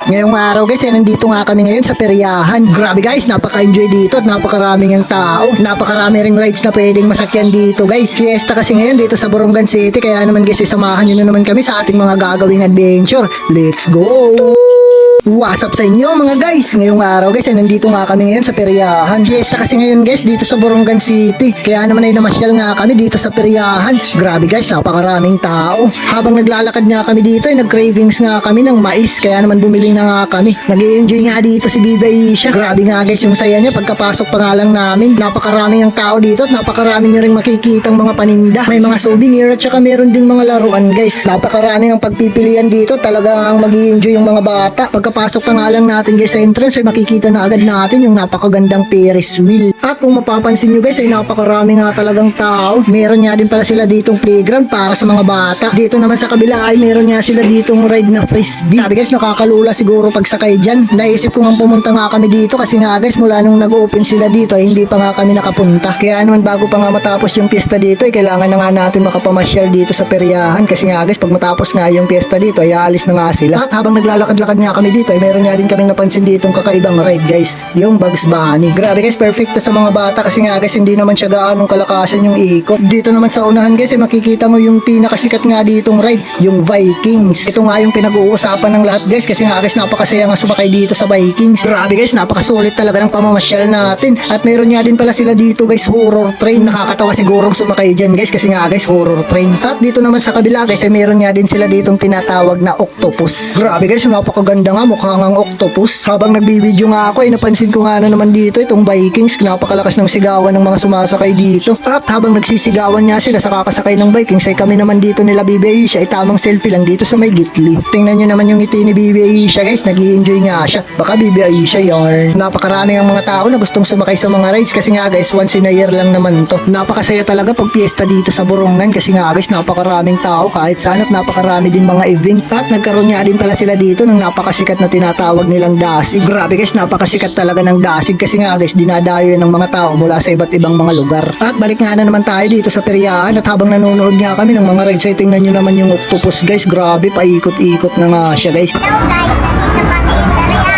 Ngayong araw guys, nandito nga kami ngayon sa peryahan. Grabe guys, napaka-enjoy dito at napakaraming ang tao. Napakarami ring rides na pwedeng masakyan dito guys. Fiesta kasi ngayon dito sa Borongan City, kaya naman guys, isamahan nyo na naman kami sa ating mga gagawing adventure. Let's go! What's up sa inyo mga guys? Ngayong araw guys, nandito nga kami ngayon sa peryahan. Fiesta kasi ngayon guys dito sa Borongan City, kaya naman ay namasyal nga kami dito sa peryahan. Grabe guys, napakaraming tao. Habang naglalakad nga kami dito ay nag-cravings nga kami ng mais, kaya naman bumili na nga kami. Nag-i-enjoy nga dito si Biba Isha. Grabe nga guys yung saya niya pagkapasok pa nga lang namin. Napakaraming ang tao dito at napakarami nyo rin makikitang mga paninda. May mga souvenir at saka meron ding mga laruan guys. Napakaraming ang pagpipilian dito, talagang mag-i-enjoy yung mga bata. Pagkapasok pa nga lang natin guys sa entrance ay makikita na agad natin yung napakagandang Ferris wheel. At kung mapapansin nyo guys ay napakarami nga talagang tao. Meron nga din pala sila ditong playground para sa mga bata. Dito naman sa kabila ay meron nga sila ditong ride na frisbee. Sabi guys, nakakalula siguro pagsakay dyan. Naisip ko nga pumunta nga kami dito kasi nga guys mula nung nag-open sila dito ay hindi pa nga kami nakapunta. Kaya naman bago pa nga matapos yung piyesta dito ay kailangan na nga natin makapamasyal dito sa peryahan. Kasi nga guys pag matapos nga yung piyesta dito ay aalis na nga sila. At habang naglalakad-lakad nga kami dito ay meron nga din kaming napansin ditong kakaibang ride guys, yung Bugs Bunny. Grabe guys, perfect to sa mga bata kasi nga guys hindi naman siya gaanong kalakasan yung ikot. Dito naman sa unahan guys ay makikita mo yung pinakasikat nga ditong ride, yung Vikings. Ito nga yung pinag-uusapan ng lahat guys kasi nga guys napakasaya nga sumakay dito sa Vikings. Grabe guys, napakasulit talaga ng pamamasyal natin. At meron nga din pala sila dito guys, horror train. Nakakatawa siguro sumakay dyan guys kasi nga guys horror train. At dito naman sa kabila guys ay meron nga din sila ditong tinatawag na octopus. Grabe guys, napakaganda nga, mukhang ang octopus. Habang nagbibideo nga ako ay napansin ko nga na naman dito itong Vikings. Napakalakas ng sigawan ng mga sumasakay dito. At habang nagsisigawan nga sila sa kakasakay ng Vikings ay kami naman dito nila Biba Isha ay tamang selfie lang dito sa may gitli. Tingnan nyo naman yung ngiti ni Biba Isha guys, nag-i-enjoy nga siya. Baka Biba Isha yarn. Napakarami ang mga tao na gustong sumakay sa mga rides kasi nga guys once in a year lang naman to. Napakasaya talaga pag piyesta dito sa Borongan kasi nga guys napakaraming tao kahit saan at napakarami din mga event. At nagkaroon nga din pala sila dito ng napakasikat na tinatawag nilang dasig. Grabe guys, napakasikat talaga ng dasig kasi nga guys dinadayo yan ng mga tao mula sa iba't ibang mga lugar. At balik nga na naman tayo dito sa peryahan at habang nanonood nga kami ng mga rides ay tingnan nyo naman yung octopus guys. Grabe, paikot-ikot na nga siya guys. Hello guys, nandito kami sa peryahan.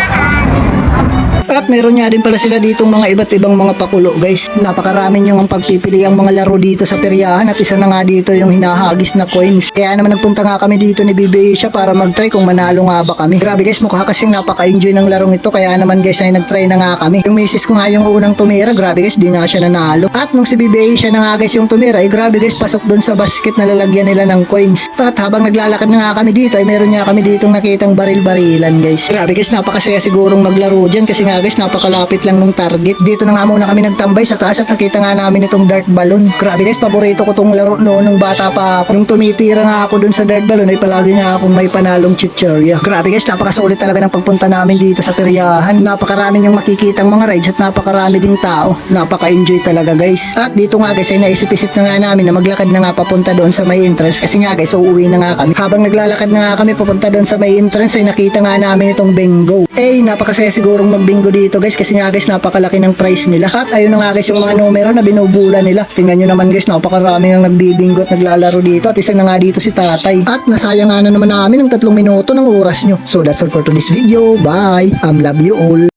At meron nga din pala sila ditong mga iba't ibang mga pakulo guys. Napakarami nyo ang pagpipili ang mga laro dito sa peryahan at isa na nga dito yung hinahagis na coins. Kaya naman nagpunta nga kami dito ni Biba Isha para mag-try kung manalo nga ba kami. Grabe guys, mukha kasing napaka-enjoy ng larong ito kaya naman guys ay nag-try na nga kami. Yung misis ko nga yung unang tumira, grabe guys, di nga siya nanalo. At nung si Biba Isha na nga guys yung tumira ay grabe guys, pasok dun sa basket na lalagyan nila ng coins. At habang naglalakad na nga kami dito ay meron nga kami ditong nakitang baril-barilan guys. Grabe guys, napakasaya sigurong maglaro dyan kasi nga guys napakalapit lang nung target. Dito na nga muna kami nagtambay sa taas at nakita nga namin itong dart balloon. Grabe guys, paborito ko tong laro noon nung bata pa ako. Nung tumitira nga ako dun sa dart balloon ay palagi nga akong may panalong chichirya. Grabe guys, napakasulit talaga ng pagpunta namin dito sa peryahan. Napakarami yung makikitang mga rides at napakarami ding tao. Napaka-enjoy talaga guys. At dito nga guys ay naisip-isip na nga namin na maglakad na nga papunta doon sa may entrance kasi nga guys uuwi na nga kami. Habang naglalakad na nga kami papunta doon sa may entrance ay nakita nga namin itong bingo. Napakasaya sigurong magbingo dito guys kasi nga guys napakalaki ng price nila. At ayun na nga guys yung mga numero na binubula nila. Tingnan nyo naman guys, napakarami ang nagbibingo at naglalaro dito at isa na nga dito si tatay. At nasayang nga na naman namin ng 3 minuto ng oras nyo. So that's all for today's video. Bye! Love you all.